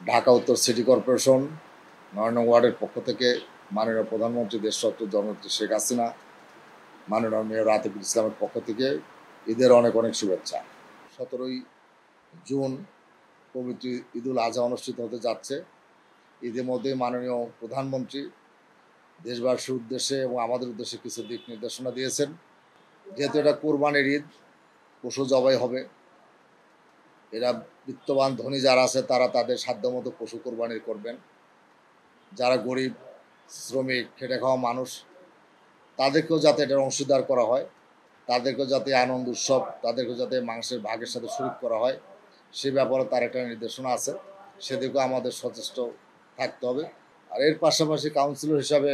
ঢাকা উত্তর city corporation ৯ নং ওয়ার্ডের পক্ষ থেকে মাননীয় প্রধানমন্ত্রী দেশরত্ন জননেত্রী শেখ হাসিনা, মাননীয় মেয়র আতিকুল ইসলামের পক্ষ থেকে ঈদের অনেক অনেক শুভেচ্ছা। ১৭ই জুন পবিত্র ঈদুল আজহা অনুষ্ঠিত হতে যাচ্ছে। ইতিমধ্যে মাননীয় প্রধানমন্ত্রী দেশবাসীর উদ্দেশ্যে এবং আমাদের উদ্দেশ্যে কিছু দিক নির্দেশনা দিয়েছেন। যেহেতু এটা কোরবানির ঈদ, পশু জবাই হবে। এরা বিত্তবান ধনী যারা আছে তারা তাদের সাধ্যমতো পশু কোরবানি করবেন। যারা গরিব, শ্রমিক, খেটে খাওয়া মানুষ, তাদেরকেও যাতে এটার অংশীদার করা হয়, তাদেরকেও যাতে আনন্দ উৎসব, তাদেরকেও যাতে মাংসের ভাগের সাথে শরিক করা হয়, সে ব্যাপারে তার একটা নির্দেশনা আছে। সেদিকেও আমাদের সচেষ্ট থাকতে হবে। আর এর পাশাপাশি কাউন্সিলর হিসাবে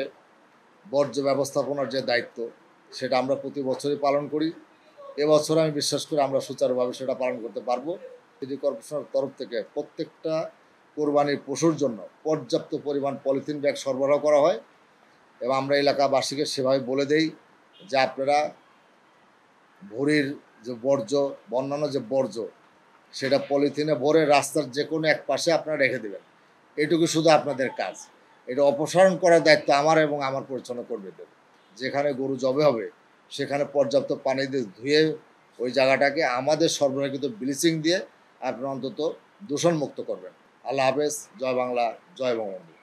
বর্জ্য ব্যবস্থাপনার যে দায়িত্ব, সেটা আমরা প্রতি বছরই পালন করি। এবছর আমি বিশ্বাস করি আমরা সুচারুভাবে সেটা পালন করতে পারবো। সিটি কর্পোরেশনের তরফ থেকে প্রত্যেকটা কোরবানির পশুর জন্য পর্যাপ্ত পরিমাণ পলিথিন ব্যাগ সরবরাহ করা হয় এবং আমরা এলাকাবাসীকে সেভাবে বলে দেই যে আপনারা ভুঁড়ির যে বর্জ্য, অন্যান্য যে বর্জ্য, সেটা পলিথিনে ভরে রাস্তার যে কোনো এক পাশে আপনারা রেখে দেবেন। এটুকু শুধু আপনাদের কাজ। এটা অপসারণ করার দায়িত্ব আমার এবং আমার পরিচালনা কর্মীদের। যেখানে গরু জবে হবে সেখানে পর্যাপ্ত পানি দিয়ে ধুয়ে ওই জায়গাটাকে আমাদের সরবরাহকৃত ব্লিচিং দিয়ে আপনারা অন্তত দূষণমুক্ত করবেন। আল্লাহ হাফেজ। জয় বাংলা, জয় বঙ্গবন্ধু।